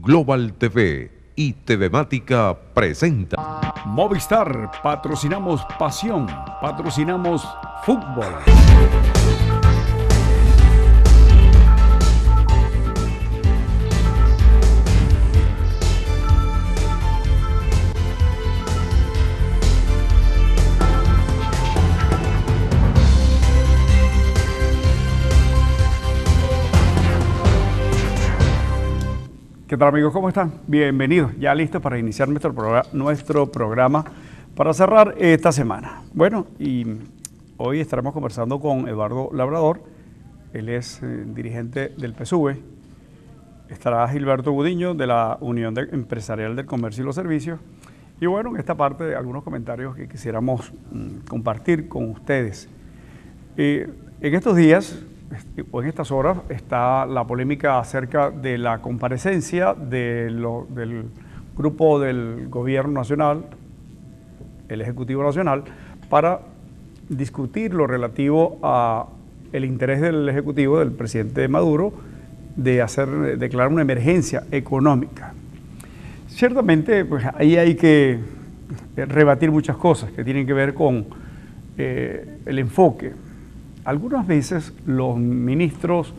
Global TV y TVmática presenta. Movistar, patrocinamos pasión, patrocinamos fútbol. ¿Qué tal, amigos? ¿Cómo están? Bienvenidos, ya listos para iniciar nuestro programa para cerrar esta semana. Bueno, y hoy estaremos conversando con Eduardo Labrador, él es dirigente del PSUV, estará Gilberto Gudiño de la Unión Empresarial del Comercio y los Servicios, y bueno, en esta parte algunos comentarios que quisiéramos compartir con ustedes. En estos días, o en estas horas, está la polémica acerca de la comparecencia del grupo del Gobierno Nacional, el Ejecutivo Nacional, para discutir lo relativo a el interés del Ejecutivo, del presidente Maduro, de declarar una emergencia económica. Ciertamente, pues ahí hay que rebatir muchas cosas que tienen que ver con el enfoque. Algunas veces los ministros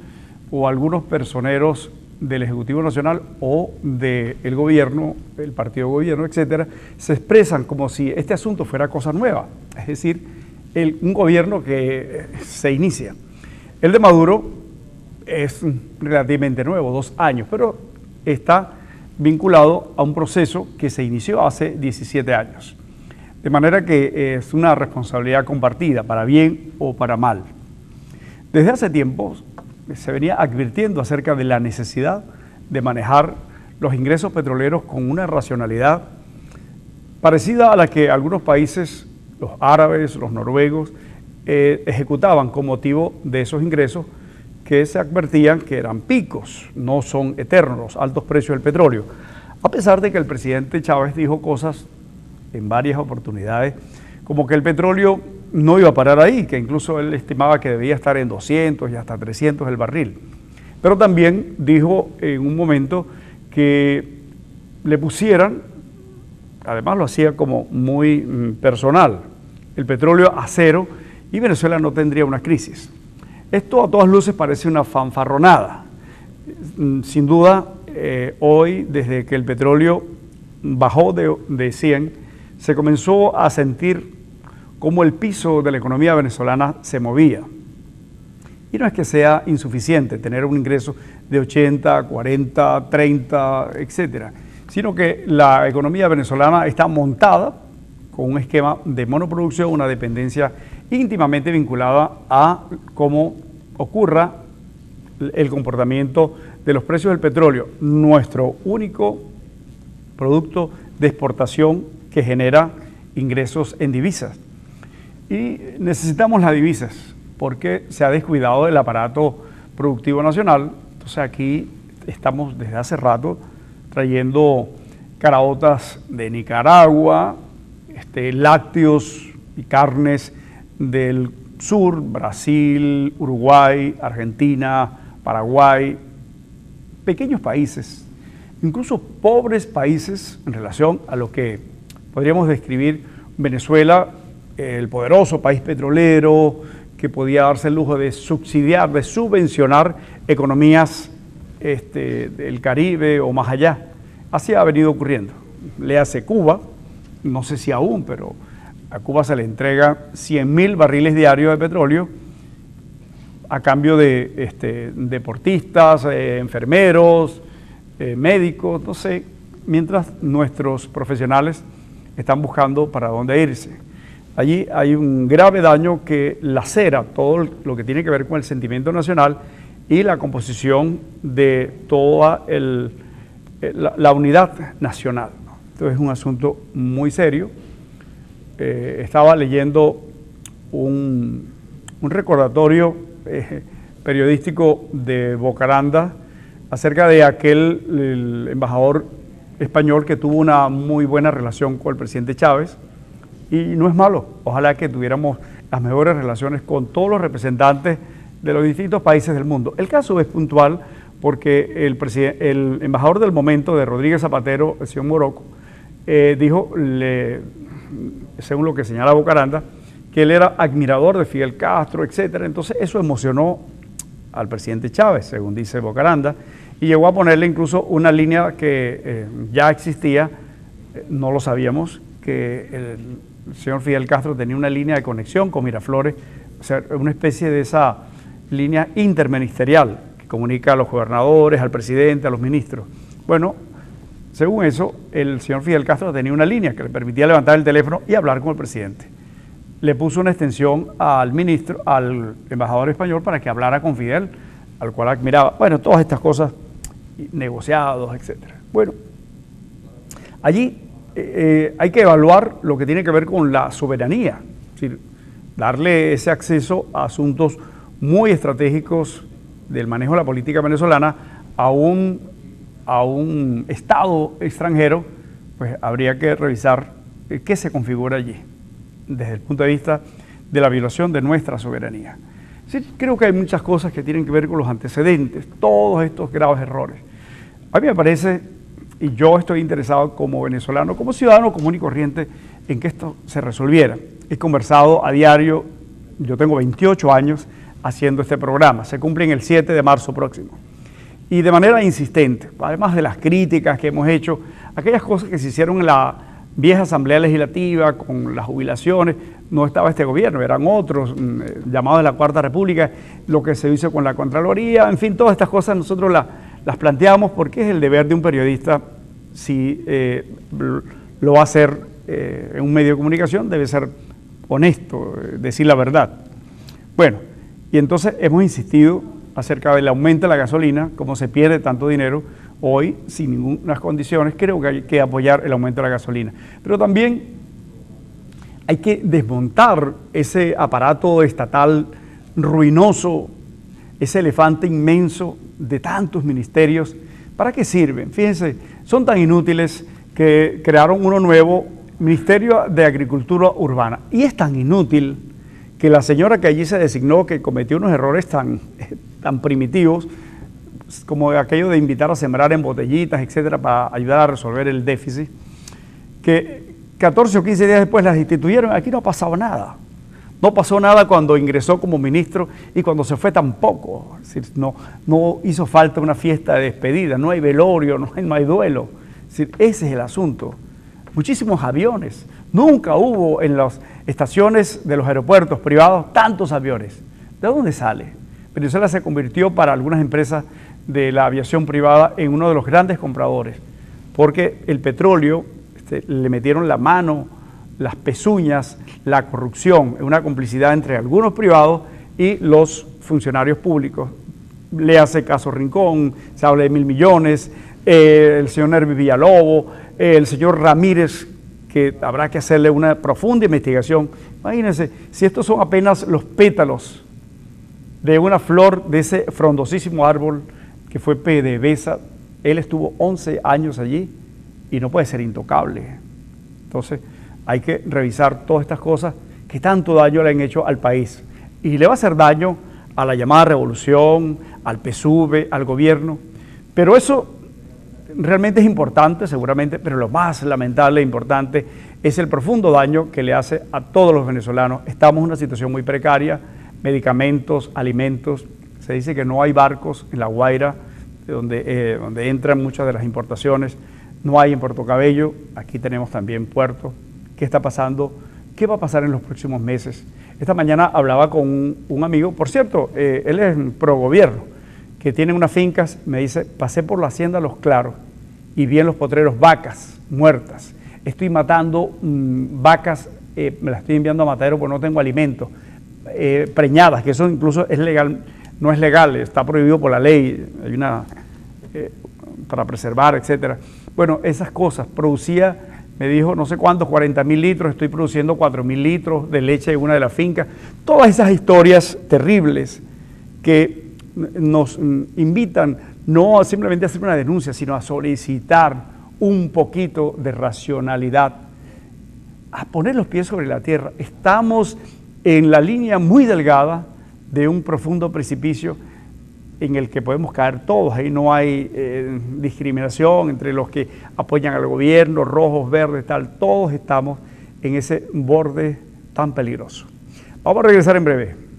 o algunos personeros del Ejecutivo Nacional o del gobierno, el partido de gobierno, etcétera, se expresan como si este asunto fuera cosa nueva, es decir, un gobierno que se inicia. El de Maduro es relativamente nuevo, 2 años, pero está vinculado a un proceso que se inició hace 17 años. De manera que es una responsabilidad compartida, para bien o para mal. Desde hace tiempo se venía advirtiendo acerca de la necesidad de manejar los ingresos petroleros con una racionalidad parecida a la que algunos países, los árabes, los noruegos, ejecutaban con motivo de esos ingresos que se advertían que eran picos, no son eternos, los altos precios del petróleo. A pesar de que el presidente Chávez dijo cosas en varias oportunidades, como que el petróleo no iba a parar ahí, que incluso él estimaba que debía estar en 200 y hasta 300 el barril. Pero también dijo en un momento que le pusieran, además lo hacía como muy personal, el petróleo a cero y Venezuela no tendría una crisis. Esto a todas luces parece una fanfarronada. Sin duda, hoy, desde que el petróleo bajó de 100, se comenzó a sentir cómo el piso de la economía venezolana se movía. Y no es que sea insuficiente tener un ingreso de 80, 40, 30, etcétera, sino que la economía venezolana está montada con un esquema de monoproducción, una dependencia íntimamente vinculada a cómo ocurra el comportamiento de los precios del petróleo, nuestro único producto de exportación que genera ingresos en divisas. Y necesitamos las divisas porque se ha descuidado el aparato productivo nacional. Entonces aquí estamos desde hace rato trayendo caraotas de Nicaragua, lácteos y carnes del sur, Brasil, Uruguay, Argentina, Paraguay, pequeños países, incluso pobres países en relación a lo que podríamos describir Venezuela, el poderoso país petrolero que podía darse el lujo de subsidiar, de subvencionar economías del Caribe o más allá. Así ha venido ocurriendo. Le hace Cuba, no sé si aún, pero a Cuba se le entrega 100.000 barriles diarios de petróleo a cambio de deportistas, enfermeros, médicos, no sé, mientras nuestros profesionales están buscando para dónde irse. Allí hay un grave daño que lacera todo lo que tiene que ver con el sentimiento nacional y la composición de toda la unidad nacional. Esto es un asunto muy serio. Estaba leyendo un recordatorio periodístico de Bocaranda acerca de el embajador español que tuvo una muy buena relación con el presidente Chávez. Y no es malo, ojalá que tuviéramos las mejores relaciones con todos los representantes de los distintos países del mundo. El caso es puntual porque el embajador del momento de Rodríguez Zapatero, el señor Morocco, dijo, según lo que señala Bocaranda, que él era admirador de Fidel Castro, etcétera. Entonces eso emocionó al presidente Chávez, según dice Bocaranda, y llegó a ponerle incluso una línea que ya existía, no lo sabíamos, que el señor Fidel Castro tenía una línea de conexión con Miraflores, o sea, una especie de esa línea interministerial que comunica a los gobernadores, al presidente, a los ministros. Bueno, según eso, el señor Fidel Castro tenía una línea que le permitía levantar el teléfono y hablar con el presidente. Le puso una extensión al ministro, al embajador español, para que hablara con Fidel, al cual admiraba. Bueno, todas estas cosas, negociados, etcétera. Bueno, allí hay que evaluar lo que tiene que ver con la soberanía, es decir, darle ese acceso a asuntos muy estratégicos del manejo de la política venezolana a un Estado extranjero. Pues habría que revisar qué se configura allí desde el punto de vista de la violación de nuestra soberanía. Sí, creo que hay muchas cosas que tienen que ver con los antecedentes, todos estos graves errores. A mí me parece, y yo estoy interesado como venezolano, como ciudadano común y corriente, en que esto se resolviera. He conversado a diario, yo tengo 28 años haciendo este programa, se cumplen el 7 de marzo próximo. Y de manera insistente, además de las críticas que hemos hecho, aquellas cosas que se hicieron en la vieja Asamblea Legislativa, con las jubilaciones, no estaba este gobierno, eran otros, llamados de la Cuarta República, lo que se hizo con la Contraloría, en fin, todas estas cosas nosotros las planteamos porque es el deber de un periodista, si lo va a hacer en un medio de comunicación, debe ser honesto, decir la verdad. Bueno, y entonces hemos insistido acerca del aumento de la gasolina, cómo se pierde tanto dinero hoy sin ninguna condiciones. Creo que hay que apoyar el aumento de la gasolina, pero también hay que desmontar ese aparato estatal ruinoso, ese elefante inmenso de tantos ministerios. ¿Para qué sirven? Fíjense, son tan inútiles que crearon uno nuevo, Ministerio de Agricultura Urbana, y es tan inútil que la señora que allí se designó, que cometió unos errores tan primitivos, como aquello de invitar a sembrar en botellitas, etcétera, para ayudar a resolver el déficit, que 14 o 15 días después las instituyeron. Aquí no pasaba nada. No pasó nada cuando ingresó como ministro y cuando se fue tampoco. Es decir, no hizo falta una fiesta de despedida, no hay velorio, no hay duelo. Es decir, ese es el asunto. Muchísimos aviones. Nunca hubo en las estaciones de los aeropuertos privados tantos aviones. ¿De dónde sale? Venezuela se convirtió para algunas empresas de la aviación privada en uno de los grandes compradores, porque el petróleo, le metieron la mano, las pezuñas, la corrupción, una complicidad entre algunos privados y los funcionarios públicos. Le hace caso Rincón, se habla de 1.000 millones, el señor Nervi Villalobos, el señor Ramírez, que habrá que hacerle una profunda investigación. Imagínense, si estos son apenas los pétalos de una flor de ese frondosísimo árbol que fue PDVSA, él estuvo 11 años allí y no puede ser intocable. Entonces hay que revisar todas estas cosas que tanto daño le han hecho al país. Y le va a hacer daño a la llamada revolución, al PSUV, al gobierno. Pero eso realmente es importante, seguramente, pero lo más lamentable e importante es el profundo daño que le hace a todos los venezolanos. Estamos en una situación muy precaria, medicamentos, alimentos. Se dice que no hay barcos en La Guaira, donde entran muchas de las importaciones. No hay en Puerto Cabello, aquí tenemos también puerto. ¿Qué está pasando? ¿Qué va a pasar en los próximos meses? Esta mañana hablaba con un amigo, por cierto, él es pro gobierno, que tiene unas fincas. Me dice, pasé por la hacienda Los Claros y vi en los potreros vacas muertas. Estoy matando vacas, me las estoy enviando a matadero porque no tengo alimento. Preñadas, que eso incluso es legal, no es legal, está prohibido por la ley, hay una para preservar, etcétera. Bueno, esas cosas, producía, me dijo, no sé cuántos, 40.000 litros, estoy produciendo 4.000 litros de leche en una de las fincas. Todas esas historias terribles que nos invitan no simplemente a hacer una denuncia, sino a solicitar un poquito de racionalidad, a poner los pies sobre la tierra. Estamos en la línea muy delgada de un profundo precipicio. en el que podemos caer todos. Ahí no hay discriminación entre los que apoyan al gobierno, rojos, verdes, tal. Todos estamos en ese borde tan peligroso. Vamos a regresar en breve.